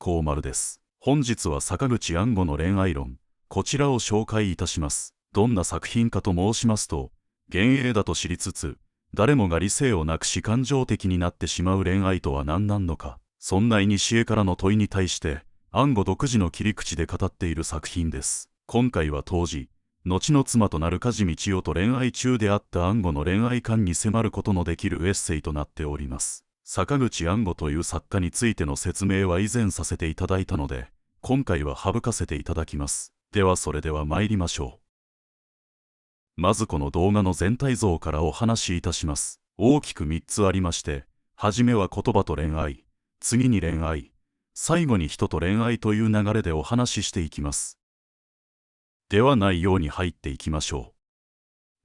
こうまるです。本日は坂口安吾の恋愛論、こちらを紹介いたします。どんな作品かと申しますと、幻影だと知りつつ、誰もが理性をなくし感情的になってしまう恋愛とは何なのか、そんな古からの問いに対して、安吾独自の切り口で語っている作品です。今回は当時、後の妻となる梶道夫と恋愛中であった安吾の恋愛観に迫ることのできるエッセイとなっております。坂口安吾という作家についての説明は以前させていただいたので、今回は省かせていただきます。ではそれでは参りましょう。まずこの動画の全体像からお話しいたします。大きく3つありまして、はじめは言葉と恋愛、次に恋愛、最後に人と恋愛という流れでお話ししていきます。では内容に入っていきましょ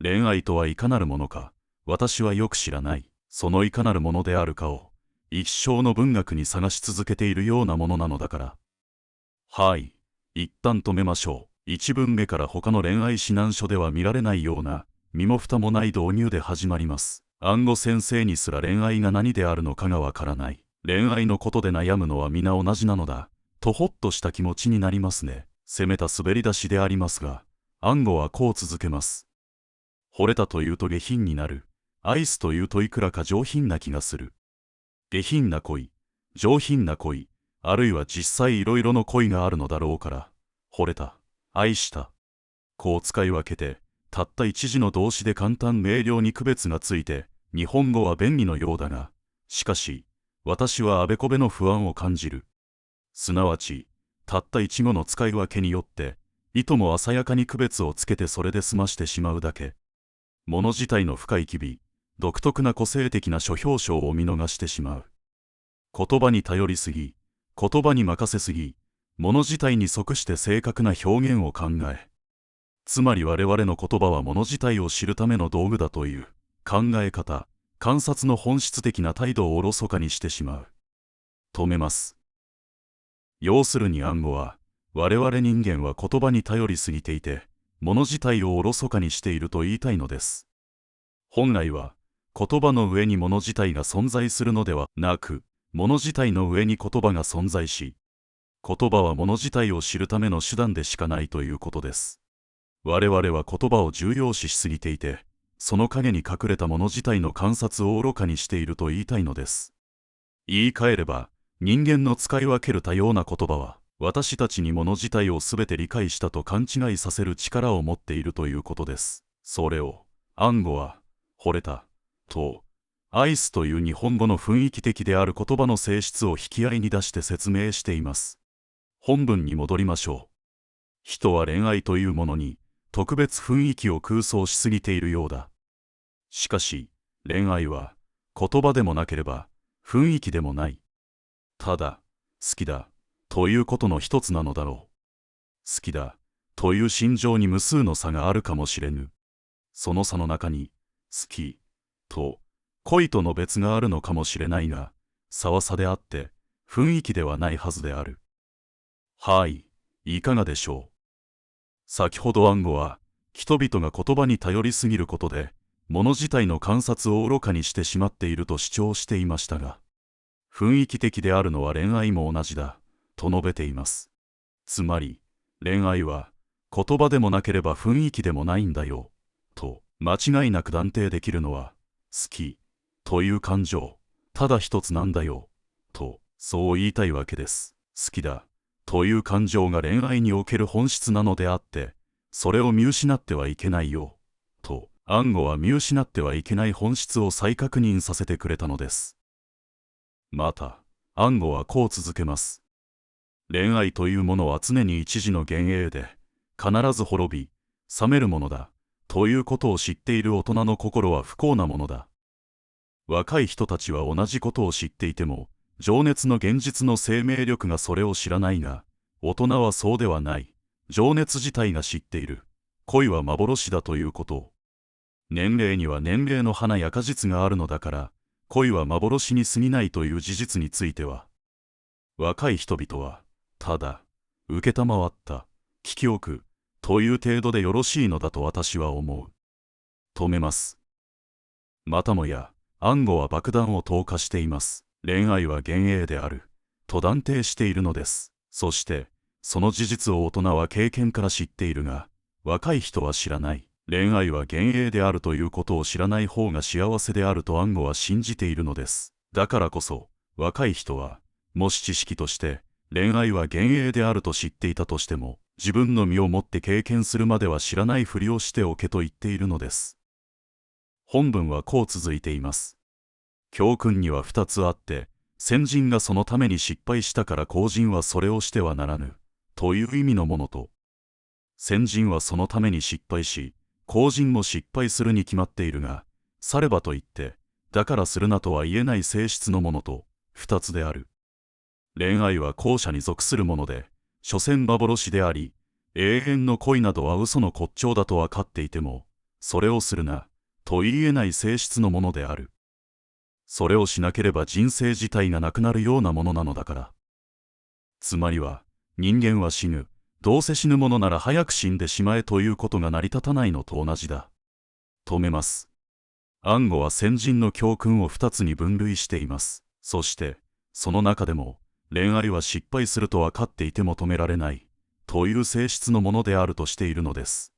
う。恋愛とはいかなるものか、私はよく知らない。そのいかなるものであるかを、一生の文学に探し続けているようなものなのだから。はい。一旦止めましょう。一文目から他の恋愛指南書では見られないような、身も蓋もない導入で始まります。安吾先生にすら恋愛が何であるのかがわからない。恋愛のことで悩むのは皆同じなのだ。とほっとした気持ちになりますね。攻めた滑り出しでありますが、安吾はこう続けます。惚れたというと下品になる。愛すというといくらか上品な気がする。下品な恋、上品な恋、あるいは実際いろいろの恋があるのだろうから、惚れた、愛した。こう使い分けて、たった一字の動詞で簡単明瞭に区別がついて、日本語は便利のようだが、しかし、私はあべこべの不安を感じる。すなわち、たった一語の使い分けによって、いとも鮮やかに区別をつけてそれで済ましてしまうだけ。物自体の深い機微、独特な個性的な書評章を見逃してしまう。言葉に頼りすぎ、言葉に任せすぎ、物自体に即して正確な表現を考え。つまり我々の言葉は物自体を知るための道具だという考え方、観察の本質的な態度をおろそかにしてしまう。止めます。要するに暗語は、我々人間は言葉に頼りすぎていて、物自体をおろそかにしていると言いたいのです。本来は、言葉の上に物自体が存在するのではなく、物自体の上に言葉が存在し、言葉は物自体を知るための手段でしかないということです。我々は言葉を重要視しすぎていて、その陰に隠れた物自体の観察を愚かにしていると言いたいのです。言い換えれば、人間の使い分ける多様な言葉は、私たちに物自体をすべて理解したと勘違いさせる力を持っているということです。それを、安吾は、惚れた、と、愛すという日本語の雰囲気的である言葉の性質を引き合いに出して説明しています。本文に戻りましょう。人は恋愛というものに特別雰囲気を空想しすぎているようだ。しかし、恋愛は言葉でもなければ雰囲気でもない。ただ、好きだということの一つなのだろう。好きだという心情に無数の差があるかもしれぬ。その差の中に、好きと恋との別があるのかもしれないが、差は差であって、雰囲気ではないはずである。はい、いかがでしょう。先ほど暗語は、人々が言葉に頼りすぎることで、物自体の観察を愚かにしてしまっていると主張していましたが、雰囲気的であるのは恋愛も同じだ、と述べています。つまり、恋愛は、言葉でもなければ雰囲気でもないんだよ、と、間違いなく断定できるのは、好き、という感情、ただ一つなんだよ、と、そう言いたいわけです。好きだ、という感情が恋愛における本質なのであって、それを見失ってはいけないよ、と、暗語は見失ってはいけない本質を再確認させてくれたのです。また、暗語はこう続けます。恋愛というものは常に一時の幻影で、必ず滅び、冷めるものだ、ということを知っている大人の心は不幸なものだ。若い人たちは同じことを知っていても、情熱の現実の生命力がそれを知らないが、大人はそうではない。情熱自体が知っている。恋は幻だということを。年齢には年齢の花や果実があるのだから、恋は幻に過ぎないという事実については、若い人々は、ただ、受けたまわった、聞き置く、という程度でよろしいのだと私は思う。止めます。またもや、暗語は爆弾を投下しています。恋愛は幻影である。と断定しているのです。そして、その事実を大人は経験から知っているが、若い人は知らない。恋愛は幻影であるということを知らない方が幸せであると暗号は信じているのです。だからこそ、若い人は、もし知識として、恋愛は幻影であると知っていたとしても、自分の身をもって経験するまでは知らないふりをしておけと言っているのです。本文はこう続いています。教訓には2つあって、先人がそのために失敗したから後人はそれをしてはならぬ、という意味のものと、先人はそのために失敗し、後人も失敗するに決まっているが、さればといって、だからするなとは言えない性質のものと、2つである。恋愛は後者に属するもので、所詮幻であり、永遠の恋などは嘘の骨頂だと分かっていても、それをするな、と言えない性質のものである。それをしなければ人生自体がなくなるようなものなのだから。つまりは、人間は死ぬ。どうせ死ぬものなら早く死んでしまえということが成り立たないのと同じだ。止めます。暗号は先人の教訓を2つに分類しています。そして、その中でも、恋愛は失敗すると分かっていても止められない、という性質のものであるとしているのです。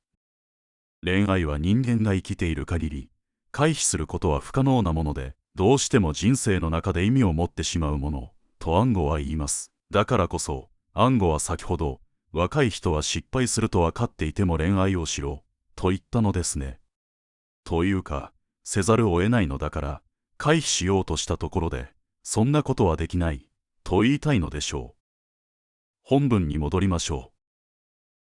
恋愛は人間が生きている限り、回避することは不可能なもので、どうしても人生の中で意味を持ってしまうもの、と暗号は言います。だからこそ、暗号は先ほど、若い人は失敗すると分かっていても恋愛をしろ、と言ったのですね。というか、せざるを得ないのだから、回避しようとしたところで、そんなことはできない、と言いたいのでしょう。本文に戻りましょう。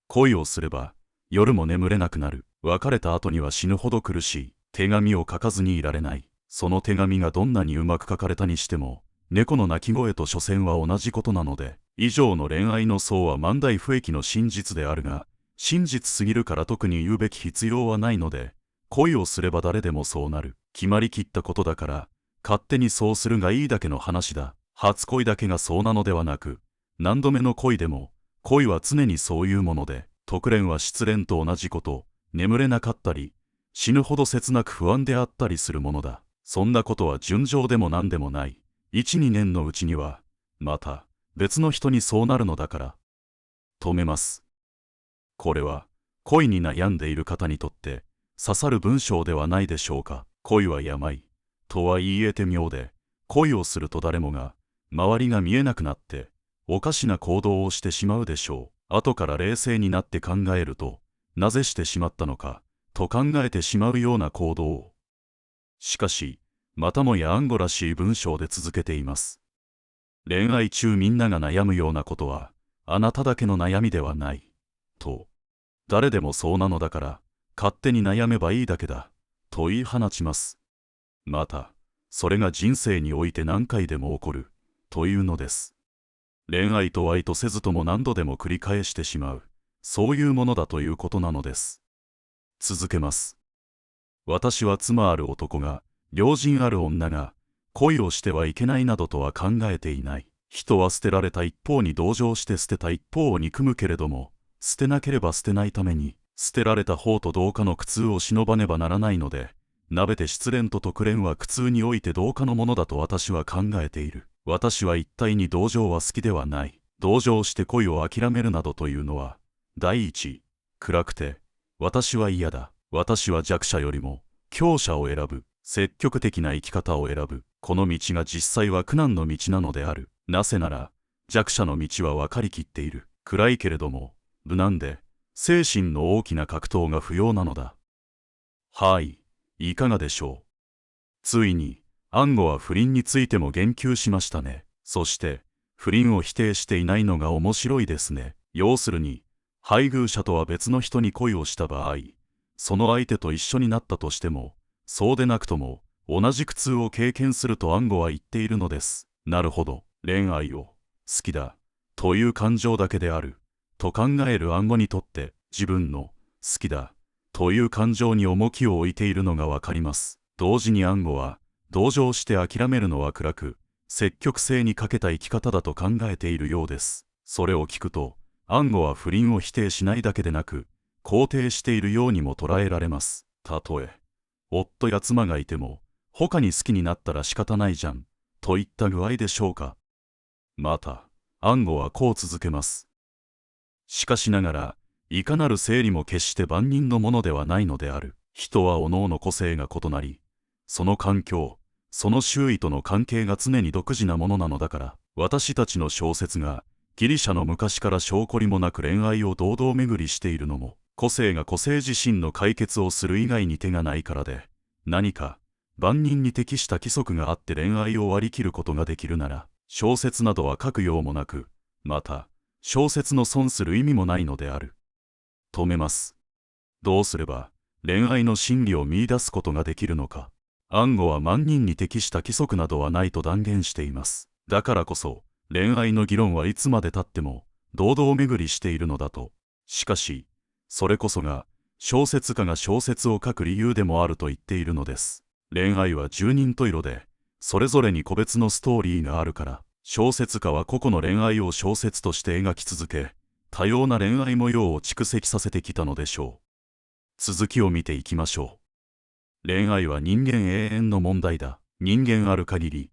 恋をすれば、夜も眠れなくなる。別れた後には死ぬほど苦しい。手紙を書かずにいられない。その手紙がどんなにうまく書かれたにしても、猫の鳴き声と所詮は同じことなので、以上の恋愛の相は万代不易の真実であるが、真実すぎるから特に言うべき必要はないので、恋をすれば誰でもそうなる。決まりきったことだから、勝手にそうするがいいだけの話だ。初恋だけがそうなのではなく、何度目の恋でも、恋は常にそういうもので、特恋は失恋と同じこと、眠れなかったり、死ぬほど切なく不安であったりするものだ。そんなことは純情でも何でもない。1、2年のうちには、また、別の人にそうなるのだから。止めます。これは、恋に悩んでいる方にとって、刺さる文章ではないでしょうか。恋は病、とは言い得て妙で、恋をすると誰もが、周りが見えなくなって、おかしな行動をしてしまうでしょう。後から冷静になって考えると、なぜしてしまったのか、と考えてしまうような行動を。しかし、またもや暗号らしい文章で続けています。恋愛中みんなが悩むようなことは、あなただけの悩みではない。と。誰でもそうなのだから、勝手に悩めばいいだけだ。と言い放ちます。また、それが人生において何回でも起こる。というのです。恋愛とは意図せずとも何度でも繰り返してしまう。そういうものだということなのです。続けます。私は妻ある男が、良人ある女が、恋をしてはいけないなどとは考えていない。人は捨てられた一方に同情して捨てた一方を憎むけれども、捨てなければ捨てないために、捨てられた方と同化の苦痛を忍ばねばならないので、なべて失恋と特恋は苦痛において同化のものだと私は考えている。私は一体に同情は好きではない。同情して恋を諦めるなどというのは、第一、暗くて、私は嫌だ。私は弱者よりも、強者を選ぶ。積極的な生き方を選ぶ。この道が実際は苦難の道なのである。なぜなら、弱者の道は分かりきっている。暗いけれども、無難で、精神の大きな格闘が不要なのだ。はい、いかがでしょう。ついに、暗号は不倫についても言及しましたね。そして、不倫を否定していないのが面白いですね。要するに、配偶者とは別の人に恋をした場合、その相手と一緒になったとしても、そうでなくとも、同じ苦痛を経験すると暗号は言っているのです。なるほど、恋愛を、好きだ、という感情だけである、と考える暗号にとって、自分の、好きだ、という感情に重きを置いているのがわかります。同時に暗号は、同情して諦めるのは暗く、積極性に欠けた生き方だと考えているようです。それを聞くと、暗号は不倫を否定しないだけでなく、肯定しているようにも捉えられます。たとえ、夫や妻がいても、他に好きになったら仕方ないじゃん、といった具合でしょうか。また、暗号はこう続けます。しかしながら、いかなる生理も決して万人のものではないのである。人は各々個性が異なり、その環境、その周囲との関係が常に独自なものなのだから、私たちの小説が、ギリシャの昔から証拠りもなく恋愛を堂々巡りしているのも、個性が個性自身の解決をする以外に手がないからで、何か、万人に適した規則があって恋愛を割り切ることができるなら、小説などは書くようもなく、また、小説の損する意味もないのである。止めます。どうすれば、恋愛の真理を見出すことができるのか。暗号は万人に適した規則などはないと断言しています。だからこそ、恋愛の議論はいつまでたっても、堂々巡りしているのだと。しかし、それこそが、小説家が小説を書く理由でもあると言っているのです。恋愛は十人十色で、それぞれに個別のストーリーがあるから、小説家は個々の恋愛を小説として描き続け、多様な恋愛模様を蓄積させてきたのでしょう。続きを見ていきましょう。恋愛は人間永遠の問題だ。人間ある限り、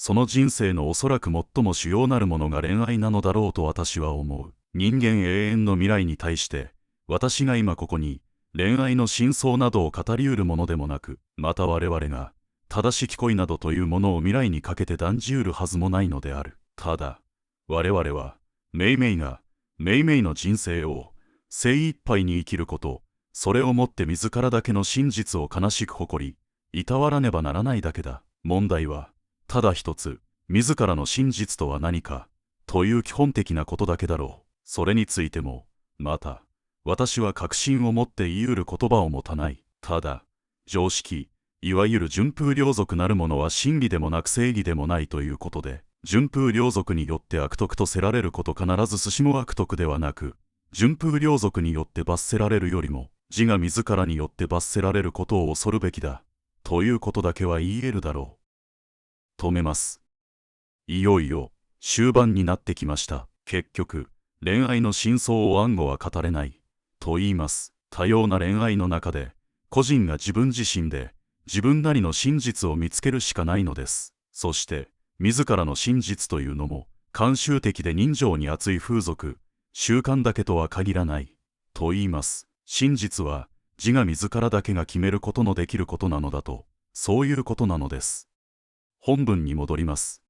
その人生のおそらく最も主要なるものが恋愛なのだろうと私は思う。人間永遠の未来に対して、私が今ここに、恋愛の真相などを語りうるものでもなく、また我々が、正しき恋などというものを未来にかけて断じうるはずもないのである。ただ、我々は、めいめいの人生を、精一杯に生きること、それをもって自らだけの真実を悲しく誇り、いたわらねばならないだけだ。問題は、ただ一つ、自らの真実とは何か、という基本的なことだけだろう。それについても、また、私は確信を持って言い得る言葉を持たない。ただ、常識、いわゆる順風良俗なるものは真理でもなく正義でもないということで、順風良俗によって悪徳とせられること必ずしも悪徳ではなく、順風良俗によって罰せられるよりも、自我自らによって罰せられることを恐るべきだ、ということだけは言い得るだろう。止めます。いよいよ、終盤になってきました。結局、恋愛の真相を暗号は語れない、と言います。多様な恋愛の中で、個人が自分自身で、自分なりの真実を見つけるしかないのです。そして、自らの真実というのも、慣習的で人情に厚い風俗、習慣だけとは限らない、と言います。真実は、自我自らだけが決めることのできることなのだと、そういうことなのです。本文に戻ります。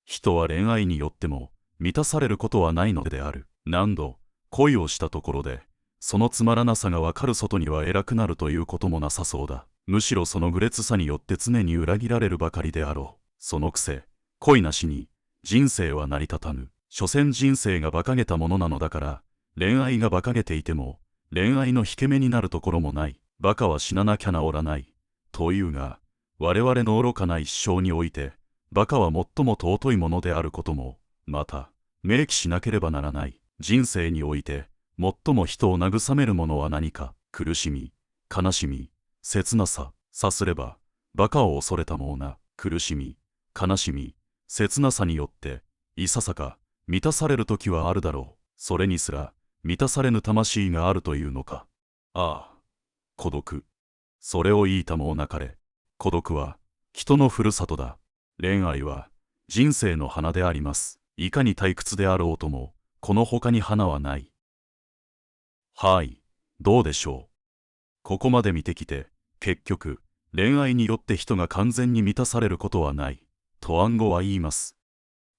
人は恋愛によっても、満たされることはないのである。何度、恋をしたところで、そのつまらなさがわかる外には偉くなるということもなさそうだ。むしろその愚劣さによって常に裏切られるばかりであろう。そのくせ、恋なしに、人生は成り立たぬ。所詮人生が馬鹿げたものなのだから、恋愛が馬鹿げていても、恋愛の引け目になるところもない。馬鹿は死ななきゃ治らない。というが、我々の愚かな一生において、馬鹿は最も尊いものであることも、また、明記しなければならない。人生において、最も人を慰めるものは何か。苦しみ、悲しみ、切なさ。さすれば、馬鹿を恐れたもうな。苦しみ、悲しみ、切なさによって、いささか、満たされるときはあるだろう。それにすら、満たされぬ魂があるというのか。ああ、孤独。それを言いたもうなかれ。孤独は、人のふるさとだ。恋愛は、人生の花であります。いかに退屈であろうとも、この他に花はない。はい、どうでしょう。ここまで見てきて、結局、恋愛によって人が完全に満たされることはない、と暗号は言います。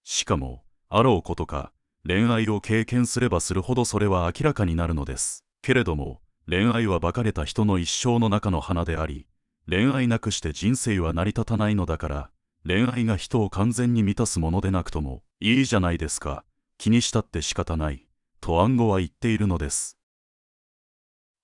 しかも、あろうことか、恋愛を経験すればするほどそれは明らかになるのです。けれども、恋愛は馬鹿げた人の一生の中の花であり、恋愛なくして人生は成り立たないのだから、恋愛が人を完全に満たすものでなくとも、いいじゃないですか、気にしたって仕方ない、と暗号は言っているのです。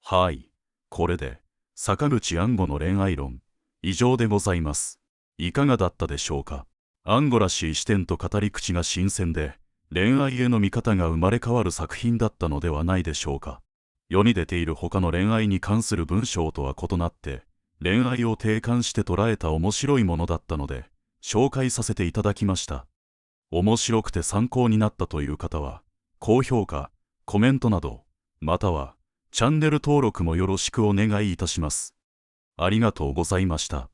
はい、これで、坂口安吾の恋愛論、以上でございます。いかがだったでしょうか。安吾らしい視点と語り口が新鮮で、恋愛への見方が生まれ変わる作品だったのではないでしょうか。世に出ている他の恋愛に関する文章とは異なって、恋愛を定感して捉えた面白いものだったので、紹介させていただきました。面白くて参考になったという方は、高評価、コメントなど、または、チャンネル登録もよろしくお願いいたします。ありがとうございました。